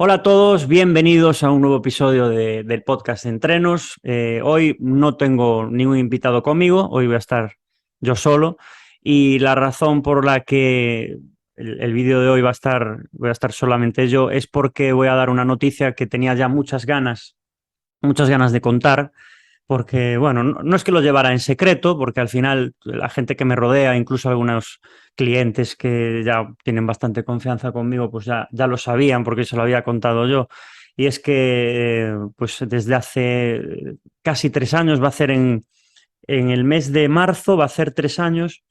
Hola a todos, bienvenidos a un nuevo episodio del podcast de Entrenos. Hoy no tengo ningún invitado conmigo, hoy voy a estar yo solo y la razón por la que el vídeo de hoy voy a estar solamente yo es porque voy a dar una noticia que tenía ya muchas ganas de contar porque, bueno, no es que lo llevara en secreto, porque al final la gente que me rodea, incluso algunos clientes que ya tienen bastante confianza conmigo, pues ya lo sabían porque se lo había contado yo. Y es que, pues desde hace casi 3 años, va a hacer en el mes de marzo, va a hacer 3 años,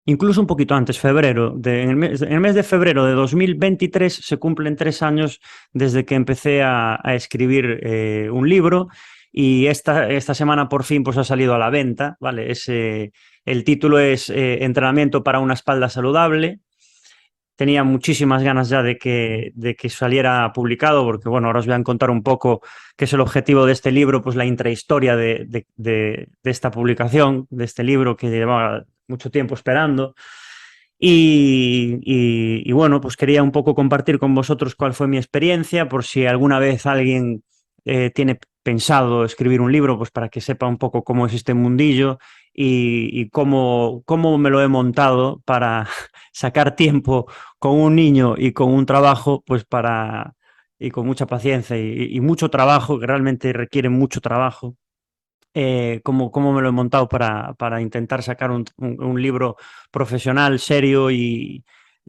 incluso un poquito antes, febrero, en el mes de febrero de 2023 se cumplen 3 años desde que empecé a escribir un libro y esta semana por fin pues ha salido a la venta, ¿vale? El título es Entrenamiento para una espalda saludable. Tenía muchísimas ganas ya de que saliera publicado, porque bueno, ahora os voy a contar un poco qué es el objetivo de este libro, pues la intrahistoria de esta publicación, de este libro que llevaba mucho tiempo esperando. Y bueno, pues quería un poco compartir con vosotros cuál fue mi experiencia, por si alguna vez alguien tiene pensado escribir un libro, pues para que sepa un poco cómo es este mundillo y cómo me lo he montado para sacar tiempo con un niño y con un trabajo, pues y con mucha paciencia y mucho trabajo, que realmente requiere mucho trabajo, cómo me lo he montado para intentar sacar un libro profesional, serio y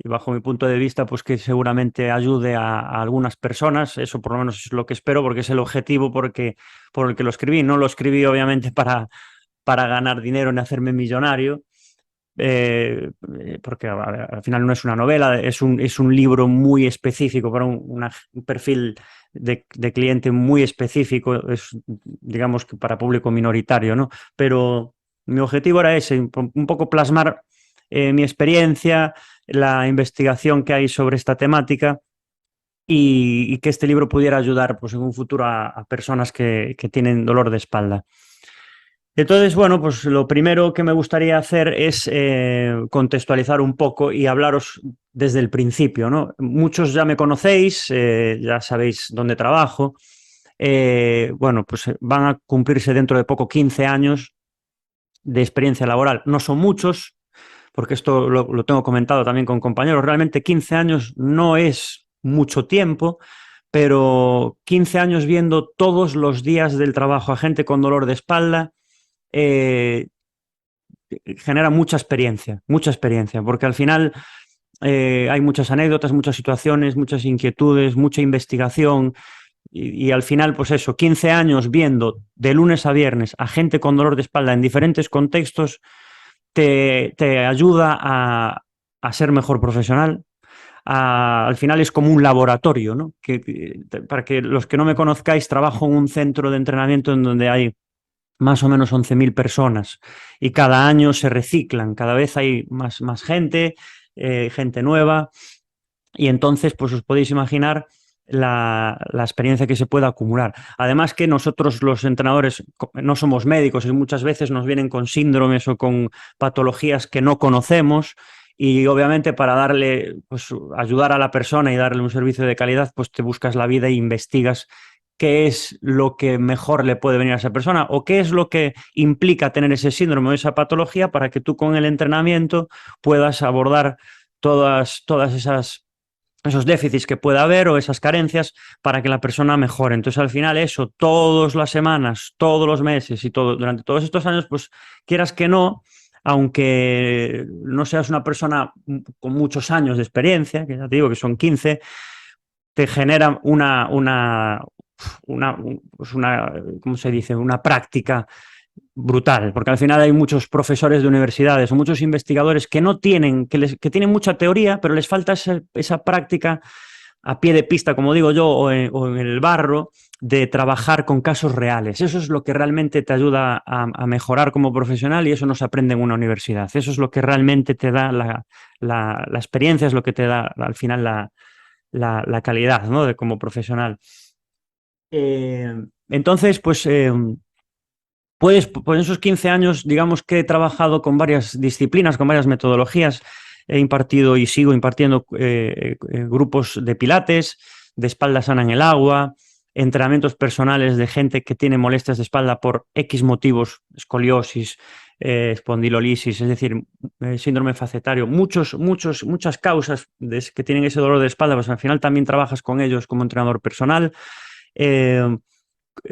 bajo mi punto de vista, pues que seguramente ayude a algunas personas. Eso por lo menos es lo que espero, porque es el objetivo por el que lo escribí. No lo escribí obviamente para ganar dinero ni hacerme millonario, porque a ver, al final no es una novela, es un libro muy específico para un perfil de cliente muy específico, es digamos que para público minoritario, ¿no? Pero mi objetivo era ese, un poco plasmar mi experiencia, la investigación que hay sobre esta temática y que este libro pudiera ayudar pues, en un futuro a personas que tienen dolor de espalda. Entonces, bueno, pues lo primero que me gustaría hacer es contextualizar un poco y hablaros desde el principio, ¿no? Muchos ya me conocéis, ya sabéis dónde trabajo. Bueno, pues van a cumplirse dentro de poco 15 años de experiencia laboral. No son muchos, porque esto lo tengo comentado también con compañeros. Realmente 15 años no es mucho tiempo, pero 15 años viendo todos los días del trabajo a gente con dolor de espalda eh, genera mucha experiencia, porque al final hay muchas anécdotas, muchas situaciones, muchas inquietudes, mucha investigación y al final, pues eso, 15 años viendo de lunes a viernes a gente con dolor de espalda en diferentes contextos, te ayuda a ser mejor profesional. Al final es como un laboratorio, ¿no? Para que los que no me conozcáis, trabajo en un centro de entrenamiento en donde hay más o menos 11.000 personas y cada año se reciclan, cada vez hay más gente, gente nueva y entonces pues os podéis imaginar la experiencia que se puede acumular. Además que nosotros los entrenadores no somos médicos y muchas veces nos vienen con síndromes o con patologías que no conocemos y obviamente para darle, pues ayudar a la persona y darle un servicio de calidad, pues te buscas la vida e investigas qué es lo que mejor le puede venir a esa persona o qué es lo que implica tener ese síndrome o esa patología para que tú con el entrenamiento puedas abordar todas esos déficits que pueda haber o esas carencias para que la persona mejore. Entonces, al final, eso, todas las semanas, todos los meses y durante todos estos años, pues quieras que no, aunque no seas una persona con muchos años de experiencia, que ya te digo que son 15, te genera pues ¿cómo se dice? Una práctica brutal, porque al final hay muchos profesores de universidades o muchos investigadores que no tienen, que tienen mucha teoría, pero les falta esa práctica a pie de pista, como digo yo, o en el barro, de trabajar con casos reales. Eso es lo que realmente te ayuda a mejorar como profesional y eso no se aprende en una universidad. Eso es lo que realmente te da la experiencia, es lo que te da al final la calidad, ¿no? De como profesional. Entonces, pues en esos 15 años, digamos que he trabajado con varias disciplinas, con varias metodologías. He impartido y sigo impartiendo grupos de pilates, de espalda sana en el agua, entrenamientos personales de gente que tiene molestias de espalda por X motivos, escoliosis, espondilolisis, es decir, síndrome facetario, muchas causas que tienen ese dolor de espalda, pues al final también trabajas con ellos como entrenador personal.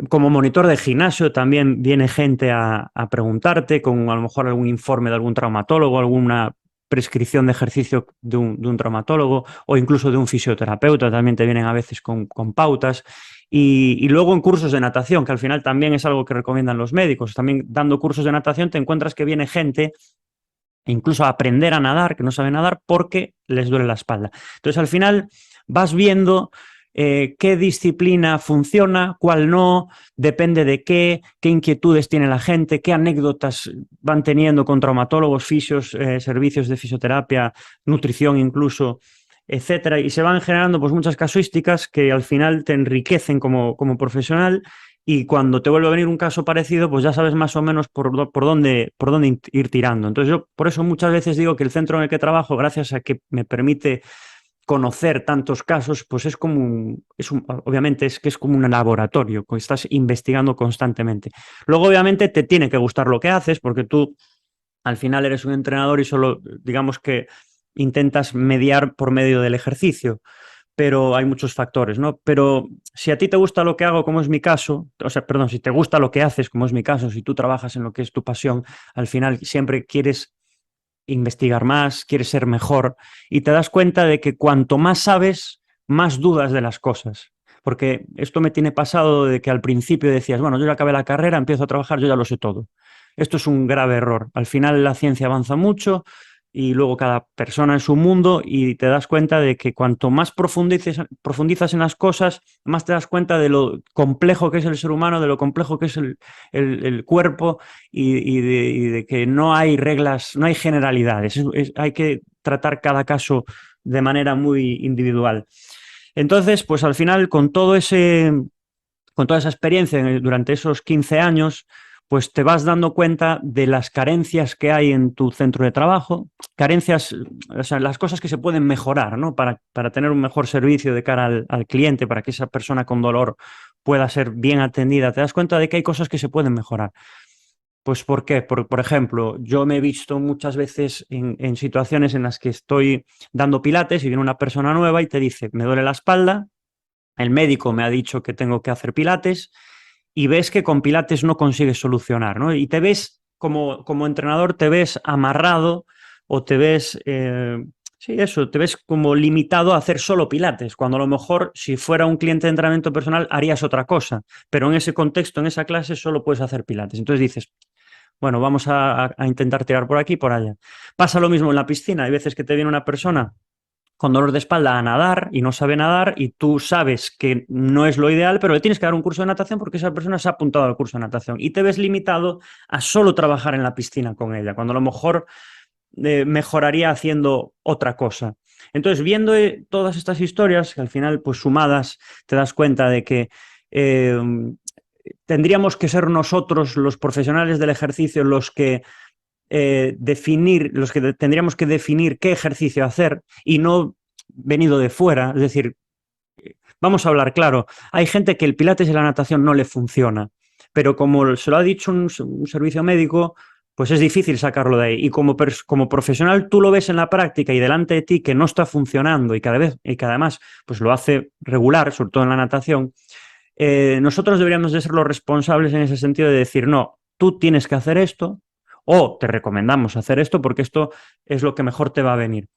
Como monitor de gimnasio también viene gente a preguntarte con a lo mejor algún informe de algún traumatólogo, alguna prescripción de ejercicio de un traumatólogo o incluso de un fisioterapeuta, también te vienen a veces con pautas. Y luego en cursos de natación, que al final también es algo que recomiendan los médicos. También dando cursos de natación te encuentras que viene gente incluso a aprender a nadar, que no sabe nadar porque les duele la espalda. Entonces al final vas viendo qué disciplina funciona, cuál no, depende de qué inquietudes tiene la gente, qué anécdotas van teniendo con traumatólogos, fisios, servicios de fisioterapia, nutrición incluso, etcétera. Y se van generando pues muchas casuísticas que al final te enriquecen como profesional. Y cuando te vuelve a venir un caso parecido, pues ya sabes más o menos por dónde ir tirando. Entonces yo por eso muchas veces digo que el centro en el que trabajo, gracias a que me permite conocer tantos casos, pues es como obviamente es que es como un laboratorio, que estás investigando constantemente. Luego, obviamente, te tiene que gustar lo que haces, porque tú al final eres un entrenador y solo, digamos que intentas mediar por medio del ejercicio, pero hay muchos factores, ¿no? Pero si a ti te gusta lo que hago, como es mi caso, o sea, perdón, si te gusta lo que haces, como es mi caso, si tú trabajas en lo que es tu pasión, al final siempre quieres investigar más, quieres ser mejor y te das cuenta de que cuanto más sabes, más dudas de las cosas. Porque esto me tiene pasado de que al principio decías, bueno, yo ya acabé la carrera, empiezo a trabajar, yo ya lo sé todo. Esto es un grave error. Al final la ciencia avanza mucho y luego cada persona en su mundo y te das cuenta de que cuanto más profundizas en las cosas, más te das cuenta de lo complejo que es el ser humano, de lo complejo que es el cuerpo y de que no hay reglas, no hay generalidades. Hay que tratar cada caso de manera muy individual. Entonces, pues al final, con toda esa experiencia durante esos 15 años, pues te vas dando cuenta de las carencias que hay en tu centro de trabajo, carencias, o sea, las cosas que se pueden mejorar, ¿no? Para tener un mejor servicio de cara al cliente, para que esa persona con dolor pueda ser bien atendida. Te das cuenta de que hay cosas que se pueden mejorar. Pues ¿por qué? Por ejemplo, yo me he visto muchas veces en situaciones en las que estoy dando pilates y viene una persona nueva y te dice, me duele la espalda, el médico me ha dicho que tengo que hacer pilates y ves que con pilates no consigues solucionar, ¿no? Y te ves, como entrenador, te ves amarrado o te ves, sí, eso, te ves como limitado a hacer solo pilates, cuando a lo mejor si fuera un cliente de entrenamiento personal harías otra cosa, pero en ese contexto, en esa clase, solo puedes hacer pilates. Entonces dices, bueno, vamos a intentar tirar por aquí y por allá. Pasa lo mismo en la piscina. Hay veces que te viene una persona con dolor de espalda a nadar y no sabe nadar y tú sabes que no es lo ideal, pero le tienes que dar un curso de natación porque esa persona se ha apuntado al curso de natación y te ves limitado a solo trabajar en la piscina con ella, cuando a lo mejor mejoraría haciendo otra cosa. Entonces, viendo todas estas historias, que al final, pues sumadas, te das cuenta de que eh, tendríamos que ser nosotros, los profesionales del ejercicio, los que tendríamos que definir qué ejercicio hacer y no venido de fuera. Es decir, vamos a hablar claro, hay gente que el pilates y la natación no le funciona, pero como se lo ha dicho un servicio médico, pues es difícil sacarlo de ahí. Y como profesional tú lo ves en la práctica y delante de ti que no está funcionando y que además pues lo hace regular, sobre todo en la natación, nosotros deberíamos de ser los responsables en ese sentido de decir, no, tú tienes que hacer esto o te recomendamos hacer esto porque esto es lo que mejor te va a venir.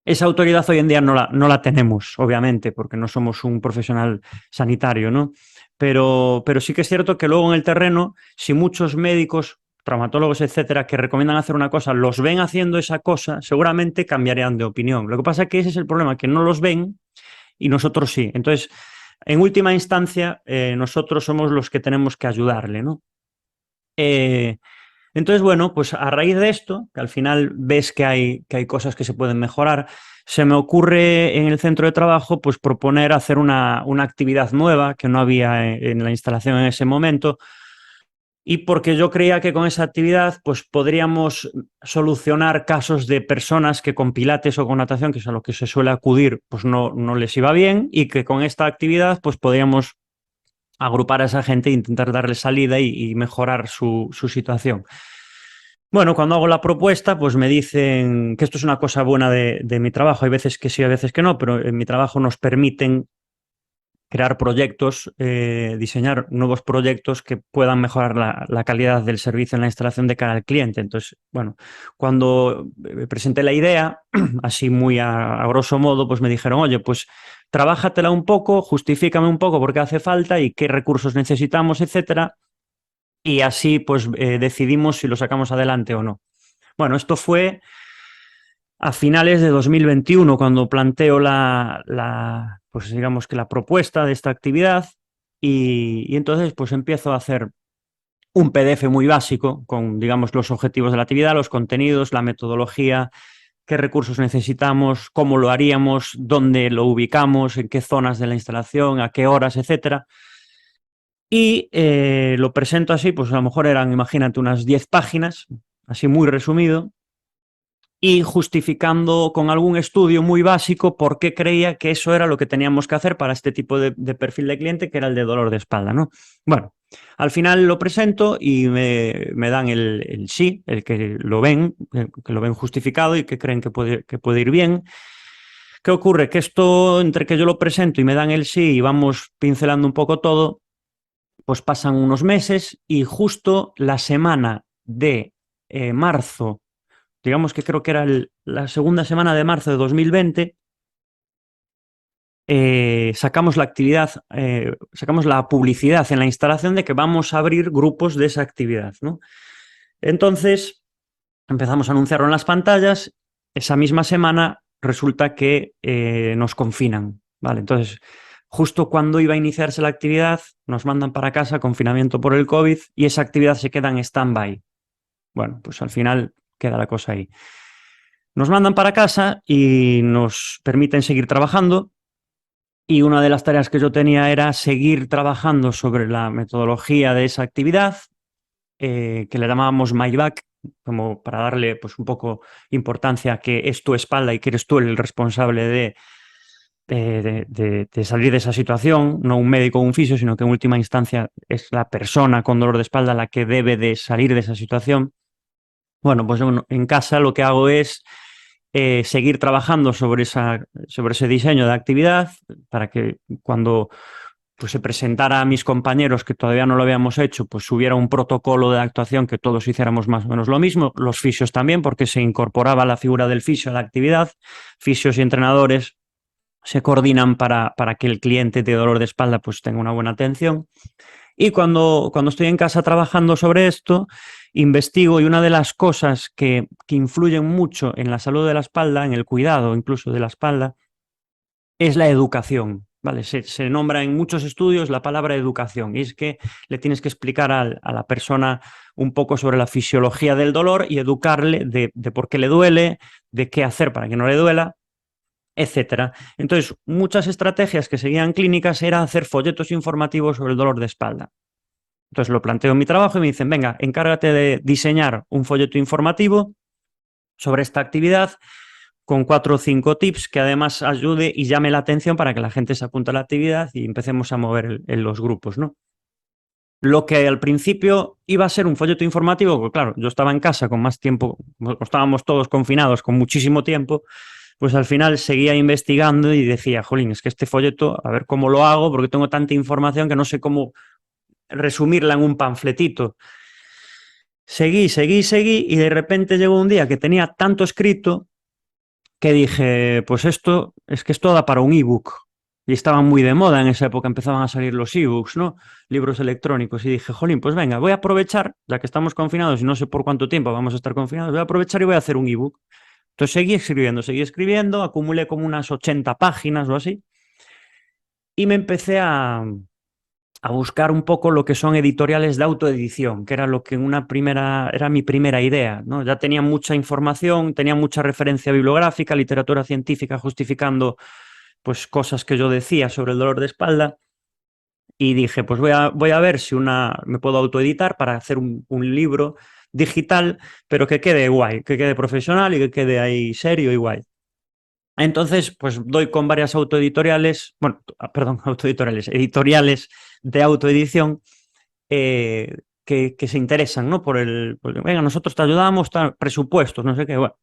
Esa autoridad hoy en día no la tenemos, obviamente, porque no somos un profesional sanitario, ¿no? Pero sí que es cierto que luego en el terreno, si muchos médicos, traumatólogos, etcétera, que recomiendan hacer una cosa, los ven haciendo esa cosa, seguramente cambiarían de opinión. Lo que pasa es que ese es el problema, que no los ven y nosotros sí. Entonces, en última instancia, nosotros somos los que tenemos que ayudarle, ¿no? Entonces, bueno, pues a raíz de esto, que al final ves que hay cosas que se pueden mejorar, se me ocurre en el centro de trabajo pues proponer hacer una actividad nueva que no había en la instalación en ese momento, y porque yo creía que con esa actividad pues podríamos solucionar casos de personas que con pilates o con natación, que es a lo que se suele acudir, pues no les iba bien, y que con esta actividad pues podríamos agrupar a esa gente e intentar darle salida y mejorar su situación. Bueno, cuando hago la propuesta, pues me dicen que esto es una cosa buena de mi trabajo. Hay veces que sí, hay veces que no, pero en mi trabajo nos permiten crear proyectos, diseñar nuevos proyectos que puedan mejorar la calidad del servicio en la instalación de cara al cliente. Entonces, bueno, cuando presenté la idea, así muy a grosso modo, pues me dijeron, oye, pues trabájatela un poco, justifícame un poco por qué hace falta y qué recursos necesitamos, etcétera. Y así pues decidimos si lo sacamos adelante o no. Bueno, esto fue a finales de 2021 cuando planteo pues digamos que la propuesta de esta actividad y entonces pues empiezo a hacer un PDF muy básico con, digamos, los objetivos de la actividad, los contenidos, la metodología, qué recursos necesitamos, cómo lo haríamos, dónde lo ubicamos, en qué zonas de la instalación, a qué horas, etcétera. Y lo presento así, pues a lo mejor eran, imagínate, unas 10 páginas, así muy resumido, y justificando con algún estudio muy básico por qué creía que eso era lo que teníamos que hacer para este tipo de perfil de cliente, que era el de dolor de espalda, ¿no? Bueno, al final lo presento y me dan el sí, el que lo ven justificado y que creen que puede ir bien. ¿Qué ocurre? Que esto, entre que yo lo presento y me dan el sí y vamos pincelando un poco todo, pues pasan unos meses y justo la semana de marzo, digamos que creo que era la segunda semana de marzo de 2020, sacamos la actividad, sacamos la publicidad en la instalación de que vamos a abrir grupos de esa actividad, ¿no? Entonces empezamos a anunciarlo en las pantallas. Esa misma semana resulta que nos confinan, ¿vale? Entonces, justo cuando iba a iniciarse la actividad, nos mandan para casa, confinamiento por el COVID, y esa actividad se queda en stand-by. Bueno, pues al final queda la cosa ahí. Nos mandan para casa y nos permiten seguir trabajando. Y una de las tareas que yo tenía era seguir trabajando sobre la metodología de esa actividad, que le llamábamos MyBack, como para darle pues, un poco importancia a que es tu espalda y que eres tú el responsable de salir de esa situación, no un médico o un fisio, sino que en última instancia es la persona con dolor de espalda la que debe de salir de esa situación. Bueno, pues en casa lo que hago es seguir trabajando sobre ese diseño de actividad para que cuando pues, se presentara a mis compañeros que todavía no lo habíamos hecho, pues hubiera un protocolo de actuación que todos hiciéramos más o menos lo mismo, los fisios también, porque se incorporaba la figura del fisio a la actividad, fisios y entrenadores se coordinan para que el cliente de dolor de espalda pues tenga una buena atención. Y cuando estoy en casa trabajando sobre esto, investigo y una de las cosas que influyen mucho en la salud de la espalda, en el cuidado incluso de la espalda, es la educación. ¿Vale? Se nombra en muchos estudios la palabra educación y es que le tienes que explicar a la persona un poco sobre la fisiología del dolor y educarle de por qué le duele, de qué hacer para que no le duela, etcétera. Entonces, muchas estrategias que seguían clínicas era hacer folletos informativos sobre el dolor de espalda. Entonces lo planteo en mi trabajo y me dicen, venga, encárgate de diseñar un folleto informativo sobre esta actividad con 4 o 5 tips que además ayude y llame la atención para que la gente se apunte a la actividad y empecemos a mover en los grupos, ¿no? Lo que al principio iba a ser un folleto informativo, porque claro, yo estaba en casa con más tiempo, estábamos todos confinados con muchísimo tiempo, pues al final seguía investigando y decía, jolín, es que este folleto, a ver cómo lo hago, porque tengo tanta información que no sé cómo resumirla en un panfletito. Seguí y de repente llegó un día que tenía tanto escrito que dije, pues esto es que esto da para un ebook. Y estaban muy de moda en esa época, empezaban a salir los ebooks, ¿no? Libros electrónicos. Y dije, jolín, pues venga, voy a aprovechar, ya que estamos confinados y no sé por cuánto tiempo vamos a estar confinados, voy a aprovechar y voy a hacer un ebook. Entonces seguí escribiendo, acumulé como unas 80 páginas o así. Y me empecé a buscar un poco lo que son editoriales de autoedición, que era lo que era mi primera idea, ¿no? Ya tenía mucha información, tenía mucha referencia bibliográfica, literatura científica justificando pues cosas que yo decía sobre el dolor de espalda y dije, pues voy a ver si me puedo autoeditar para hacer un libro digital, pero que quede guay, que quede profesional y que quede ahí serio y guay. Entonces, pues doy con varias autoeditoriales, bueno, perdón, autoeditoriales, editoriales de autoedición que se interesan, ¿no? Venga, nosotros te ayudamos, presupuestos, no sé qué. Bueno,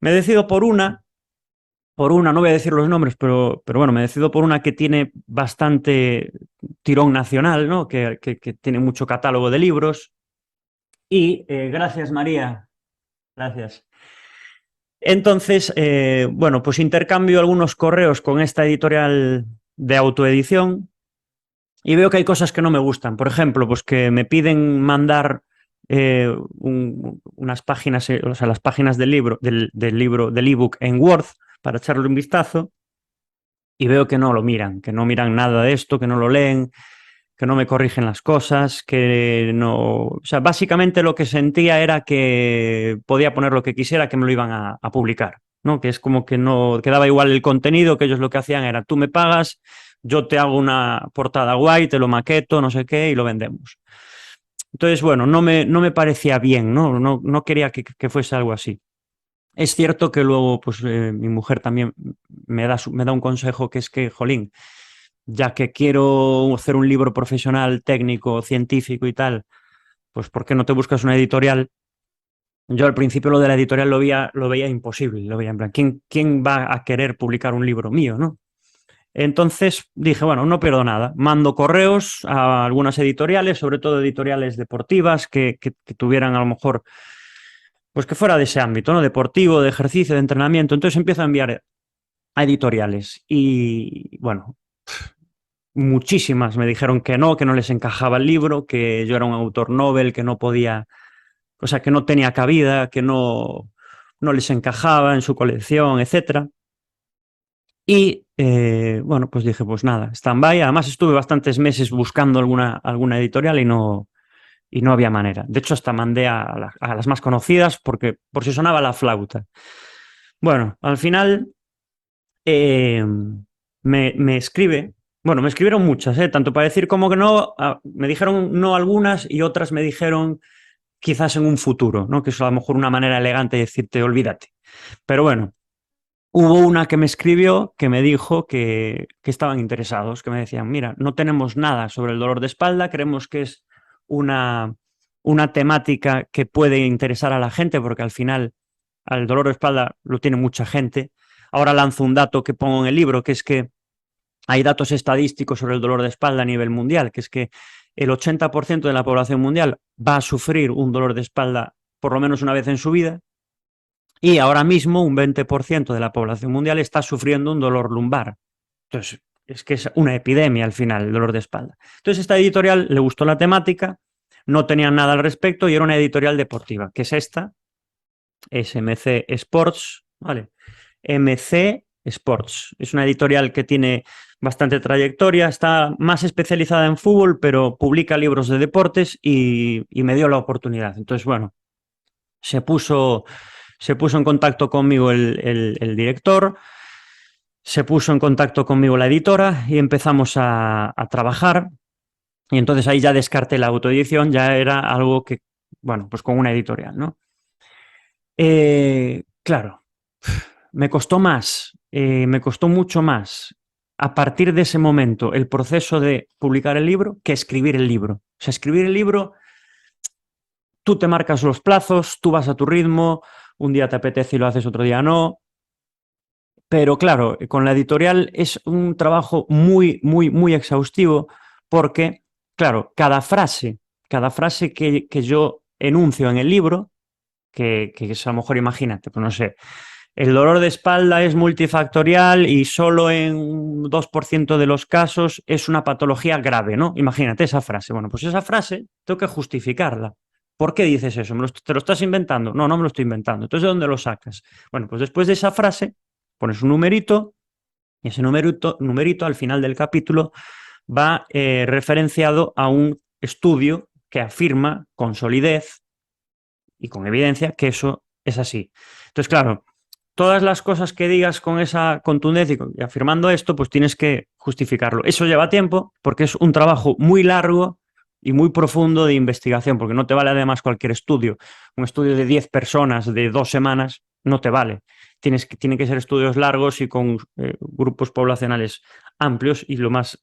me decido por una, no voy a decir los nombres, pero bueno, me decido por una que tiene bastante tirón nacional, ¿no? Que tiene mucho catálogo de libros. Y gracias, María, gracias. Entonces, bueno, pues intercambio algunos correos con esta editorial de autoedición y veo que hay cosas que no me gustan. Por ejemplo, pues que me piden mandar unas páginas, o sea, las páginas del libro, del libro, del ebook en Word para echarle un vistazo y veo que no miran nada de esto, que no lo leen, que no me corrigen las cosas, que no... O sea, básicamente lo que sentía era que podía poner lo que quisiera, que me lo iban a publicar, ¿no? Que es como que no quedaba igual el contenido, que ellos lo que hacían era, tú me pagas, yo te hago una portada guay, te lo maqueto, no sé qué, y lo vendemos. Entonces, bueno, no me parecía bien, ¿no? No quería que fuese algo así. Es cierto que luego, pues mi mujer también me da un consejo que es que, jolín, ya que quiero hacer un libro profesional, técnico, científico y tal, pues ¿por qué no te buscas una editorial? Yo al principio lo de la editorial lo veía imposible, lo veía en plan, ¿quién va a querer publicar un libro mío, no? Entonces dije, bueno, no pierdo nada. Mando correos a algunas editoriales, sobre todo editoriales deportivas, que tuvieran a lo mejor, pues que fuera de ese ámbito, ¿no? Deportivo, de ejercicio, de entrenamiento. Entonces empiezo a enviar a editoriales y, bueno, muchísimas me dijeron que no les encajaba el libro, que yo era un autor novel, que no podía, o sea, que no tenía cabida, que no les encajaba en su colección, etcétera. Y bueno, pues dije, pues nada, stand-by. Además estuve bastantes meses buscando alguna editorial y no había manera. De hecho, hasta mandé a las más conocidas porque por si sonaba la flauta. Bueno, al final eh, me escribe, bueno, me escribieron muchas, tanto para decir como que no, me dijeron no algunas y otras me dijeron quizás en un futuro, ¿no? Que es a lo mejor una manera elegante de decirte olvídate. Pero bueno, hubo una que me escribió que me dijo que estaban interesados, que me decían, mira, no tenemos nada sobre el dolor de espalda, creemos que es una, una temática que puede interesar a la gente porque al final al dolor de espalda lo tiene mucha gente. Ahora lanzo un dato que pongo en el libro, que es que hay datos estadísticos sobre el dolor de espalda a nivel mundial, que es que el 80% de la población mundial va a sufrir un dolor de espalda por lo menos una vez en su vida y ahora mismo un 20% de la población mundial está sufriendo un dolor lumbar. Entonces, es que es una epidemia al final el dolor de espalda. Entonces, esta editorial le gustó la temática, no tenían nada al respecto y era una editorial deportiva, que es esta, SMC Sports, ¿vale? MC Sports. Es una editorial que tiene bastante trayectoria, está más especializada en fútbol, pero publica libros de deportes y me dio la oportunidad. Entonces, bueno, se puso, se puso en contacto conmigo el director, se puso en contacto conmigo la editora y empezamos a trabajar. Y entonces ahí ya descarté la autoedición, ya era algo que, bueno, pues con una editorial, ¿no? Claro, me costó mucho más a partir de ese momento el proceso de publicar el libro que escribir el libro. O sea, escribir el libro, tú te marcas los plazos, tú vas a tu ritmo, un día te apetece y lo haces, otro día no. Pero claro, con la editorial es un trabajo muy exhaustivo porque, claro, cada frase que yo enuncio en el libro, que es a lo mejor, imagínate, pues no sé, el dolor de espalda es multifactorial y solo en un 2% de los casos es una patología grave, ¿no? Imagínate esa frase. Bueno, pues esa frase tengo que justificarla. ¿Por qué dices eso? ¿Te lo estás inventando? No, no me lo estoy inventando. Entonces, ¿de dónde lo sacas? Bueno, pues después de esa frase pones un numerito y ese numerito al final del capítulo va referenciado a un estudio que afirma con solidez y con evidencia que eso es así. Entonces, claro, todas las cosas que digas con esa contundencia y afirmando esto, pues tienes que justificarlo. Eso lleva tiempo porque es un trabajo muy largo y muy profundo de investigación, porque no te vale además cualquier estudio. Un estudio de 10 personas de 2 semanas no te vale. Tienen que ser estudios largos y con grupos poblacionales amplios y lo más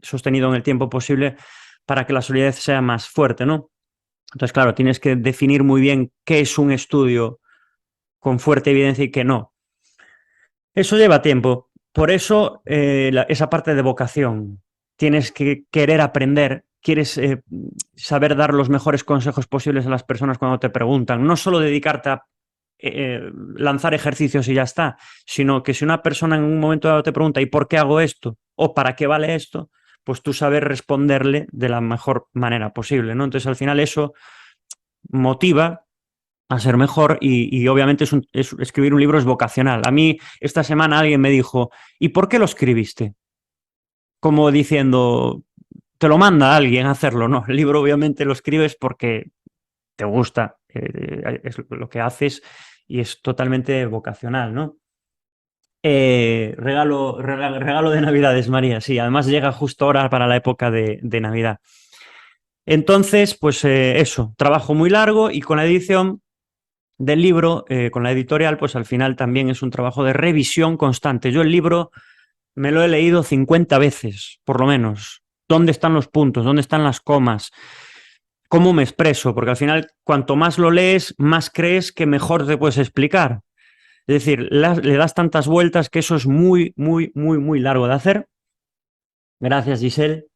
sostenido en el tiempo posible para que la solidez sea más fuerte, ¿no? Entonces, claro, tienes que definir muy bien qué es un estudio con fuerte evidencia y qué no. Eso lleva tiempo. Por eso, esa parte de vocación. Tienes que querer aprender, quieres saber dar los mejores consejos posibles a las personas cuando te preguntan. No solo dedicarte a lanzar ejercicios y ya está, sino que si una persona en un momento dado te pregunta ¿y por qué hago esto? ¿O para qué vale esto? Pues tú saber responderle de la mejor manera posible, ¿no? Entonces, al final eso motiva a ser mejor y obviamente escribir un libro es vocacional. A mí esta semana alguien me dijo, ¿y por qué lo escribiste? Como diciendo, te lo manda alguien a hacerlo, ¿no? El libro obviamente lo escribes porque te gusta, es lo que haces y es totalmente vocacional, ¿no? Regalo de Navidades, María, sí, además llega justo ahora para la época de Navidad. Entonces, pues eso, trabajo muy largo y con la edición del libro, con la editorial, pues al final también es un trabajo de revisión constante. Yo el libro me lo he leído 50 veces, por lo menos. ¿Dónde están los puntos? ¿Dónde están las comas? ¿Cómo me expreso? Porque al final, cuanto más lo lees, más crees que mejor te puedes explicar. Es decir, le das tantas vueltas que eso es muy, muy, muy, muy largo de hacer. Gracias, Giselle.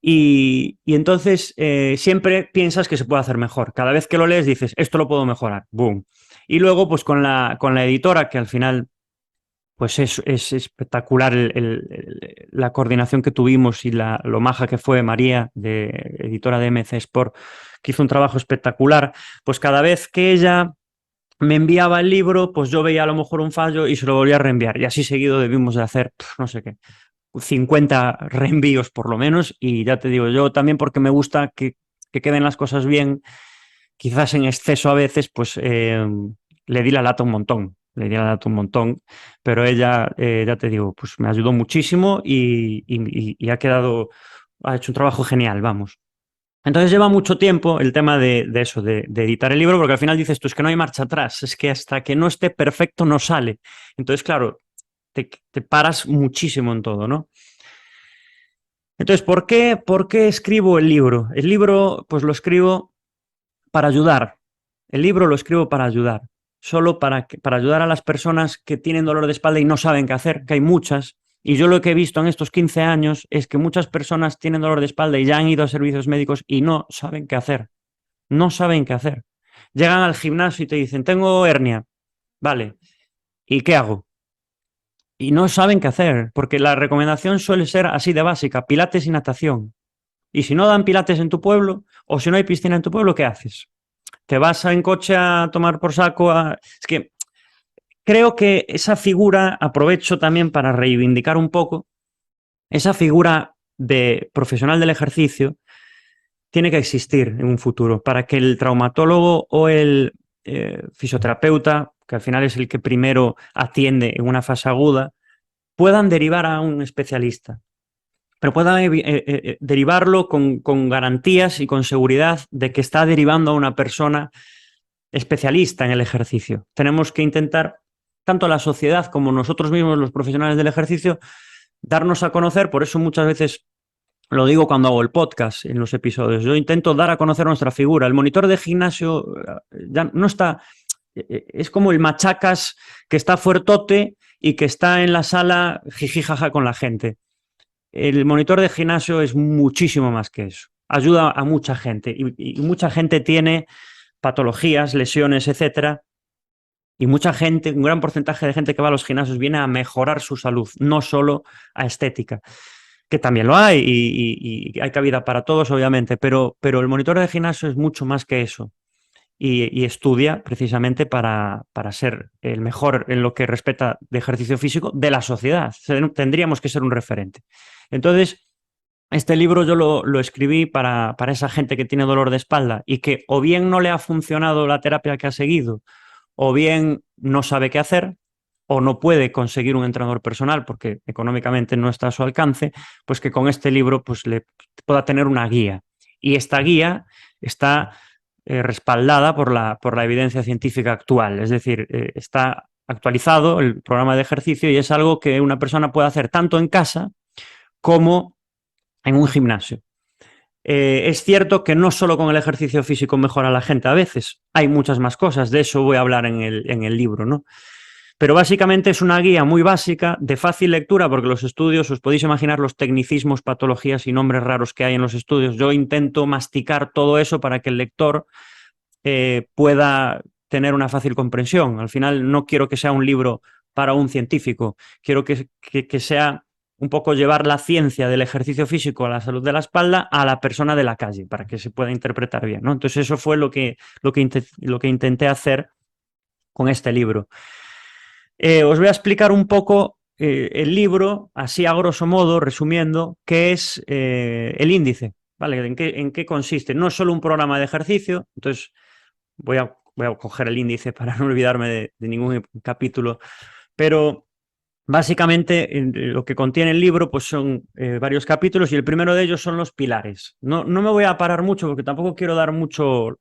Y entonces siempre piensas que se puede hacer mejor. Cada vez que lo lees dices, esto lo puedo mejorar. Boom. Y luego, pues con la editora, que al final pues es espectacular la coordinación que tuvimos y lo maja que fue María, de editora de MC Sport, que hizo un trabajo espectacular. Pues cada vez que ella me enviaba el libro, pues yo veía a lo mejor un fallo y se lo volvía a reenviar. Y así seguido debimos de hacer, no sé qué, 50 reenvíos por lo menos. Y ya te digo, yo también porque me gusta que queden las cosas bien, quizás en exceso a veces, pues le di la lata un montón. Le di la lata un montón, pero ella, ya te digo, pues me ayudó muchísimo y ha hecho un trabajo genial, vamos. Entonces lleva mucho tiempo el tema de eso, de editar el libro, porque al final dices tú, es que no hay marcha atrás, es que hasta que no esté perfecto no sale. Entonces, claro, te paras muchísimo en todo, ¿no? Entonces, por qué escribo el libro? El libro, pues lo escribo para ayudar. El libro lo escribo para ayudar. Solo para ayudar a las personas que tienen dolor de espalda y no saben qué hacer, que hay muchas. Y yo lo que he visto en estos 15 años es que muchas personas tienen dolor de espalda y ya han ido a servicios médicos y no saben qué hacer. No saben qué hacer. Llegan al gimnasio y te dicen, tengo hernia. Vale, ¿y qué hago? Y no saben qué hacer, porque la recomendación suele ser así de básica, pilates y natación. Y si no dan pilates en tu pueblo, o si no hay piscina en tu pueblo, ¿qué haces? ¿Te vas en coche a tomar por saco? Es que creo que esa figura, aprovecho también para reivindicar un poco, esa figura de profesional del ejercicio tiene que existir en un futuro para que el traumatólogo o el fisioterapeuta, que al final es el que primero atiende en una fase aguda, puedan derivar a un especialista, pero puedan derivarlo con garantías y con seguridad de que está derivando a una persona especialista en el ejercicio. Tenemos que intentar, tanto la sociedad como nosotros mismos, los profesionales del ejercicio, darnos a conocer. Por eso muchas veces lo digo cuando hago el podcast, en los episodios. Yo intento dar a conocer nuestra figura. El monitor de gimnasio ya no está... Es como el machacas que está fuertote y que está en la sala jijijaja con la gente. El monitor de gimnasio es muchísimo más que eso. Ayuda a mucha gente y mucha gente tiene patologías, lesiones, etcétera. Y mucha gente, un gran porcentaje de gente que va a los gimnasios viene a mejorar su salud, no solo a estética, que también lo hay y hay cabida para todos, obviamente, pero el monitor de gimnasio es mucho más que eso y estudia precisamente para ser el mejor en lo que respecta de ejercicio físico de la sociedad. Tendríamos que ser un referente. Entonces, este libro yo lo escribí para esa gente que tiene dolor de espalda y que o bien no le ha funcionado la terapia que ha seguido, o bien no sabe qué hacer, o no puede conseguir un entrenador personal porque económicamente no está a su alcance, pues que con este libro pues le pueda tener una guía. Y esta guía está respaldada por la evidencia científica actual, es decir, está actualizado el programa de ejercicio y es algo que una persona puede hacer tanto en casa como en un gimnasio. Es cierto que no solo con el ejercicio físico mejora la gente, a veces hay muchas más cosas, de eso voy a hablar en el libro, ¿no? Pero básicamente es una guía muy básica, de fácil lectura, porque los estudios, os podéis imaginar los tecnicismos, patologías y nombres raros que hay en los estudios. Yo intento masticar todo eso para que el lector pueda tener una fácil comprensión. Al final no quiero que sea un libro para un científico, quiero que sea un poco llevar la ciencia del ejercicio físico a la salud de la espalda a la persona de la calle, para que se pueda interpretar bien, ¿no? Entonces eso fue lo que intenté hacer con este libro. Os voy a explicar un poco el libro, así a grosso modo, resumiendo, qué es el índice, ¿vale? En qué consiste. No es solo un programa de ejercicio, entonces voy a coger el índice para no olvidarme de ningún capítulo, pero básicamente lo que contiene el libro pues son varios capítulos y el primero de ellos son los pilares. No me voy a parar mucho porque tampoco quiero dar mucho,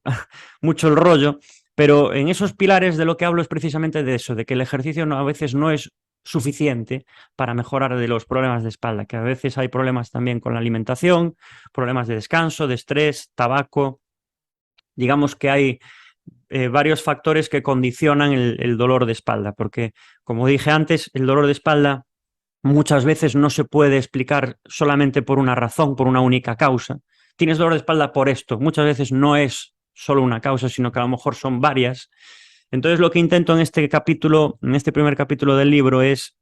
mucho el rollo, pero en esos pilares de lo que hablo es precisamente de eso, de que el ejercicio a veces no es suficiente para mejorar de los problemas de espalda, que a veces hay problemas también con la alimentación, problemas de descanso, de estrés, tabaco. Digamos que hay varios factores que condicionan el dolor de espalda, porque como dije antes, el dolor de espalda muchas veces no se puede explicar solamente por una razón, por una única causa. Tienes dolor de espalda por esto, muchas veces no es solo una causa, sino que a lo mejor son varias. Entonces lo que intento en este capítulo, en este primer capítulo del libro es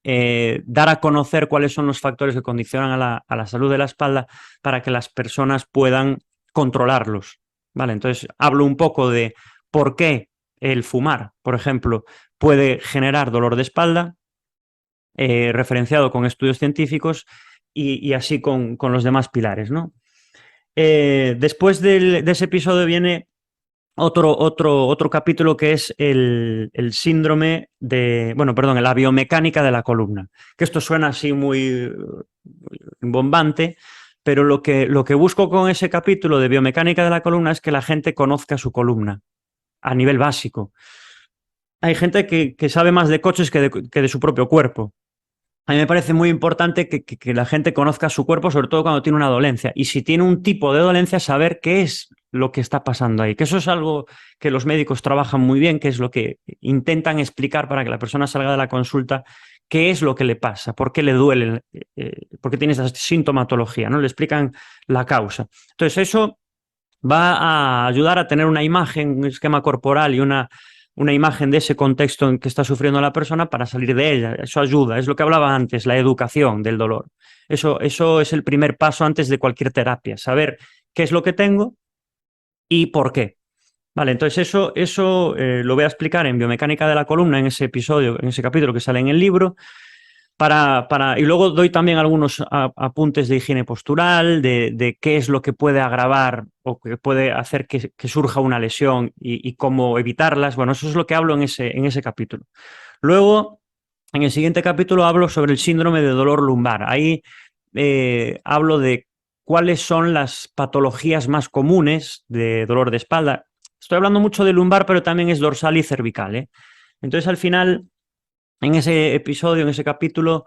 dar a conocer cuáles son los factores que condicionan a la salud de la espalda para que las personas puedan controlarlos. ¿Vale? Entonces hablo un poco de por qué el fumar, por ejemplo, puede generar dolor de espalda, referenciado con estudios científicos y así con los demás pilares, ¿no? Después de ese episodio viene otro capítulo que es el síndrome de, bueno, perdón, la biomecánica de la columna, que esto suena así muy bombante, pero lo que busco con ese capítulo de biomecánica de la columna es que la gente conozca su columna a nivel básico. Hay gente que sabe más de coches que de su propio cuerpo. A mí me parece muy importante que la gente conozca su cuerpo, sobre todo cuando tiene una dolencia. Y si tiene un tipo de dolencia, saber qué es lo que está pasando ahí. Que eso es algo que los médicos trabajan muy bien, que es lo que intentan explicar para que la persona salga de la consulta, qué es lo que le pasa, por qué le duele, por qué tiene esa sintomatología, ¿no? Le explican la causa. Entonces, eso va a ayudar a tener una imagen, un esquema corporal y una imagen de ese contexto en que está sufriendo la persona para salir de ella. Eso ayuda, es lo que hablaba antes, la educación del dolor. Eso es el primer paso antes de cualquier terapia, saber qué es lo que tengo y por qué. Vale, entonces eso lo voy a explicar en biomecánica de la columna, en ese episodio, en ese capítulo que sale en el libro. Y luego doy también algunos apuntes de higiene postural, de qué es lo que puede agravar o que puede hacer que surja una lesión y cómo evitarlas. Bueno, eso es lo que hablo en ese capítulo. Luego, en el siguiente capítulo hablo sobre el síndrome de dolor lumbar. Ahí hablo de cuáles son las patologías más comunes de dolor de espalda. Estoy hablando mucho de lumbar, pero también es dorsal y cervical, ¿eh? Entonces, al final en ese episodio, en ese capítulo,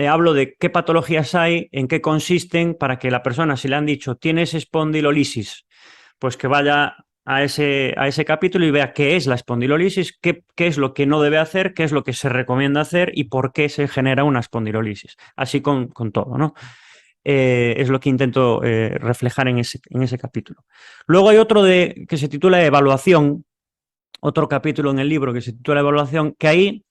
hablo de qué patologías hay, en qué consisten, para que la persona, si le han dicho tienes espondilolisis, pues que vaya a ese capítulo y vea qué es la espondilolisis, qué es lo que no debe hacer, qué es lo que se recomienda hacer y por qué se genera una espondilolisis. Así con todo, ¿no? Es lo que intento reflejar en ese capítulo. Luego hay otro que se titula Evaluación, otro capítulo en el libro que se titula Evaluación, que ahí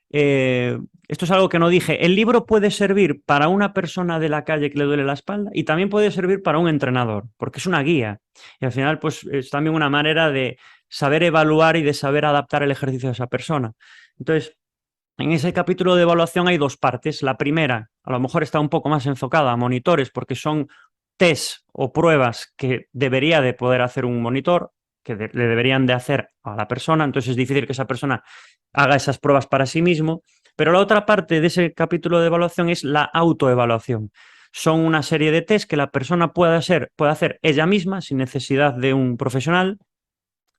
esto es algo que no dije. El libro puede servir para una persona de la calle que le duele la espalda y también puede servir para un entrenador, porque es una guía. Y al final, pues es también una manera de saber evaluar y de saber adaptar el ejercicio a esa persona. Entonces, en ese capítulo de evaluación hay dos partes. La primera, a lo mejor está un poco más enfocada a monitores, porque son test o pruebas que debería de poder hacer un monitor. que le deberían de hacer a la persona, entonces es difícil que esa persona haga esas pruebas para sí mismo, pero la otra parte de ese capítulo de evaluación es la autoevaluación. Son una serie de test que la persona puede hacer ella misma sin necesidad de un profesional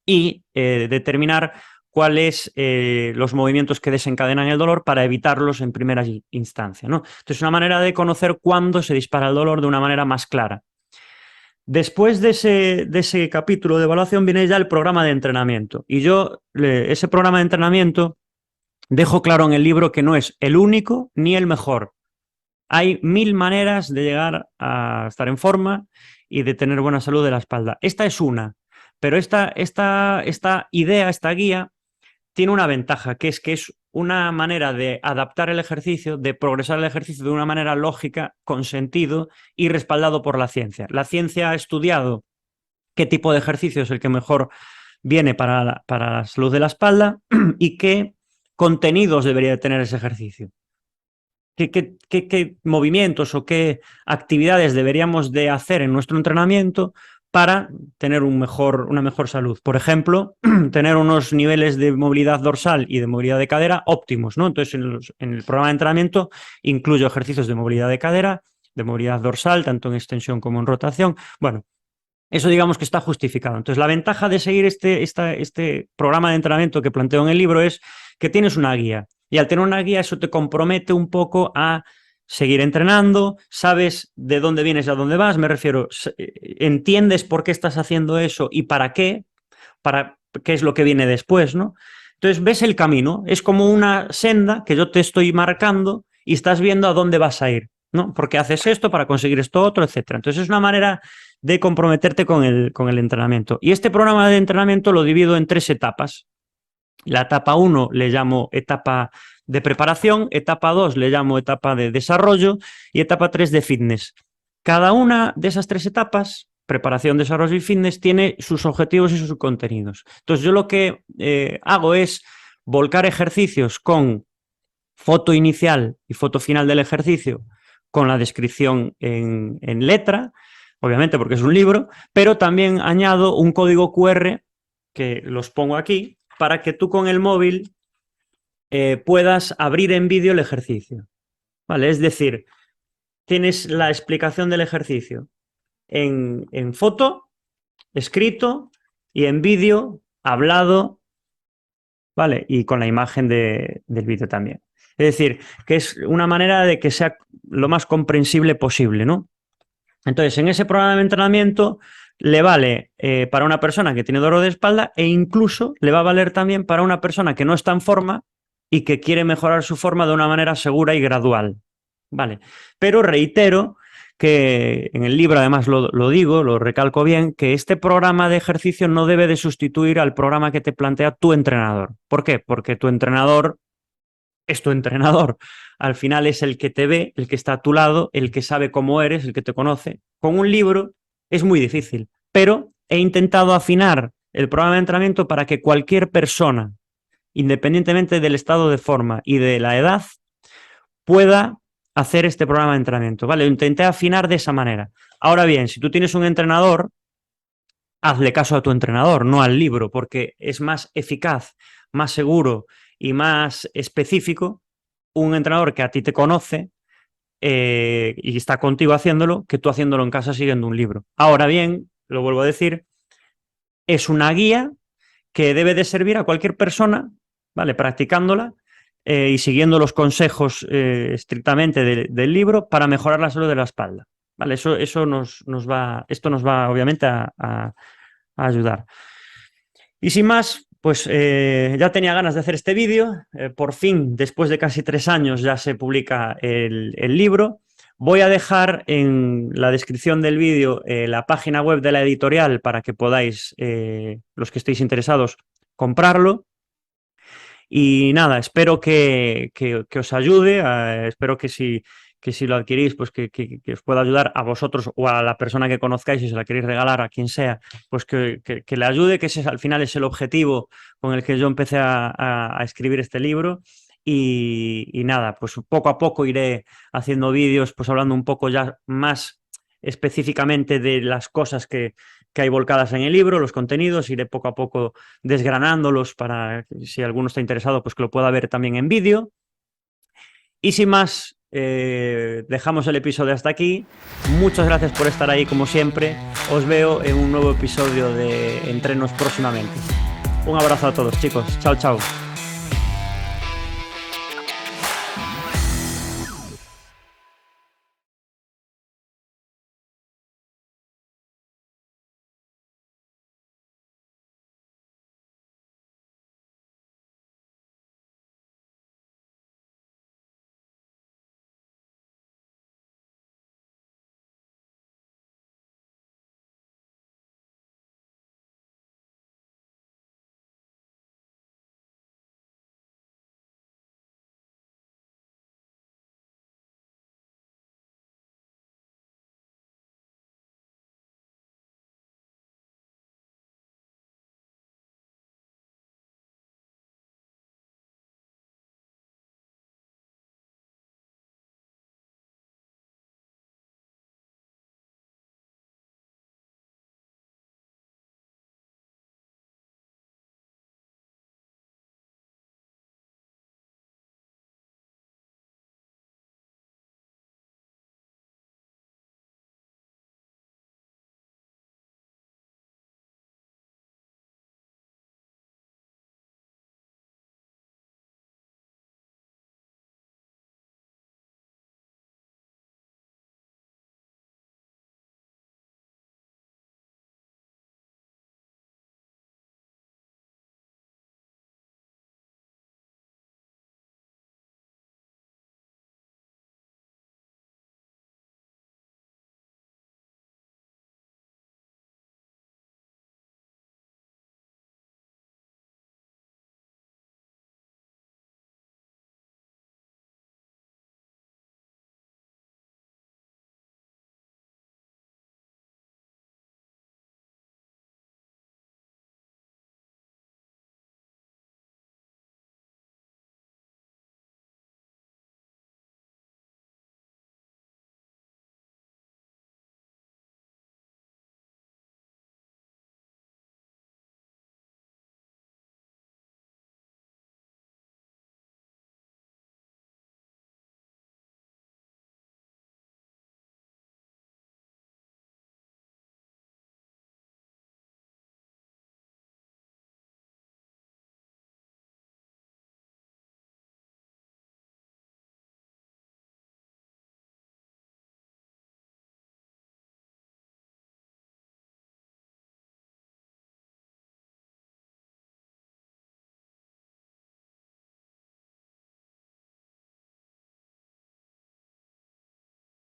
y determinar cuáles los movimientos que desencadenan el dolor para evitarlos en primera instancia, ¿no? Entonces, una manera de conocer cuándo se dispara el dolor de una manera más clara. Después de ese capítulo de evaluación viene ya el programa de entrenamiento. Y yo, ese programa de entrenamiento, dejo claro en el libro que no es el único ni el mejor. Hay 1000 maneras de llegar a estar en forma y de tener buena salud de la espalda. Esta es una, pero esta idea, esta guía, tiene una ventaja, que es una manera de adaptar el ejercicio, de progresar el ejercicio de una manera lógica, con sentido y respaldado por la ciencia. La ciencia ha estudiado qué tipo de ejercicio es el que mejor viene para la salud de la espalda y qué contenidos debería tener ese ejercicio. ¿Qué movimientos o qué actividades deberíamos de hacer en nuestro entrenamiento para tener una mejor salud? Por ejemplo, tener unos niveles de movilidad dorsal y de movilidad de cadera óptimos, ¿no? Entonces, en el programa de entrenamiento incluyo ejercicios de movilidad de cadera, de movilidad dorsal, tanto en extensión como en rotación. Bueno, eso digamos que está justificado. Entonces, la ventaja de seguir este programa de entrenamiento que planteo en el libro es que tienes una guía. Y al tener una guía, eso te compromete un poco a seguir entrenando, sabes de dónde vienes y a dónde vas, me refiero, entiendes por qué estás haciendo eso y para qué es lo que viene después, ¿no? Entonces, ves el camino, es como una senda que yo te estoy marcando y estás viendo a dónde vas a ir, ¿no? Porque haces esto para conseguir esto otro, etcétera. Entonces, es una manera de comprometerte con el entrenamiento. Y este programa de entrenamiento lo divido en 3 etapas. La etapa 1 le llamo etapa de preparación, etapa 2 le llamo etapa de desarrollo y etapa 3 de fitness. Cada una de esas 3 etapas, preparación, desarrollo y fitness, tiene sus objetivos y sus contenidos. Entonces yo lo que hago es volcar ejercicios con foto inicial y foto final del ejercicio, con la descripción en letra, obviamente porque es un libro, pero también añado un código QR que los pongo aquí para que tú con el móvil puedas abrir en vídeo el ejercicio. ¿Vale? Es decir, tienes la explicación del ejercicio en foto, escrito y en vídeo, hablado, ¿vale? Y con la imagen del vídeo también. Es decir, que es una manera de que sea lo más comprensible posible, ¿no? Entonces, en ese programa de entrenamiento le vale para una persona que tiene dolor de espalda e incluso le va a valer también para una persona que no está en forma y que quiere mejorar su forma de una manera segura y gradual. Vale. Pero reitero que en el libro además lo digo, lo recalco bien, que este programa de ejercicio no debe de sustituir al programa que te plantea tu entrenador. ¿Por qué? Porque tu entrenador es tu entrenador. Al final es el que te ve, el que está a tu lado, el que sabe cómo eres, el que te conoce. Con un libro es muy difícil, pero he intentado afinar el programa de entrenamiento para que cualquier persona, independientemente del estado de forma y de la edad, pueda hacer este programa de entrenamiento. ¿Vale? Lo intenté afinar de esa manera. Ahora bien, si tú tienes un entrenador, hazle caso a tu entrenador, no al libro, porque es más eficaz, más seguro y más específico un entrenador que a ti te conoce y está contigo haciéndolo, que tú haciéndolo en casa siguiendo un libro. Ahora bien, lo vuelvo a decir, es una guía que debe de servir a cualquier persona, ¿vale? Practicándola y siguiendo los consejos estrictamente del libro para mejorar la salud de la espalda. ¿Vale? Esto nos va obviamente a ayudar. Y sin más, pues ya tenía ganas de hacer este vídeo. Por fin, después de casi 3 años, ya se publica el libro. Voy a dejar en la descripción del vídeo la página web de la editorial para que podáis, los que estéis interesados, comprarlo. Y nada, espero que os ayude, espero que si lo adquirís, pues que os pueda ayudar a vosotros o a la persona que conozcáis y se la queréis regalar a quien sea, pues que le ayude, que ese al final es el objetivo con el que yo empecé a escribir este libro. Y nada, pues poco a poco iré haciendo vídeos, pues hablando un poco ya más específicamente de las cosas que hay volcadas en el libro, los contenidos, iré poco a poco desgranándolos para que, si alguno está interesado, pues que lo pueda ver también en vídeo. Y sin más, dejamos el episodio hasta aquí. Muchas gracias por estar ahí como siempre. Os veo en un nuevo episodio de Entrenos próximamente. Un abrazo a todos, chicos. Chao, chao.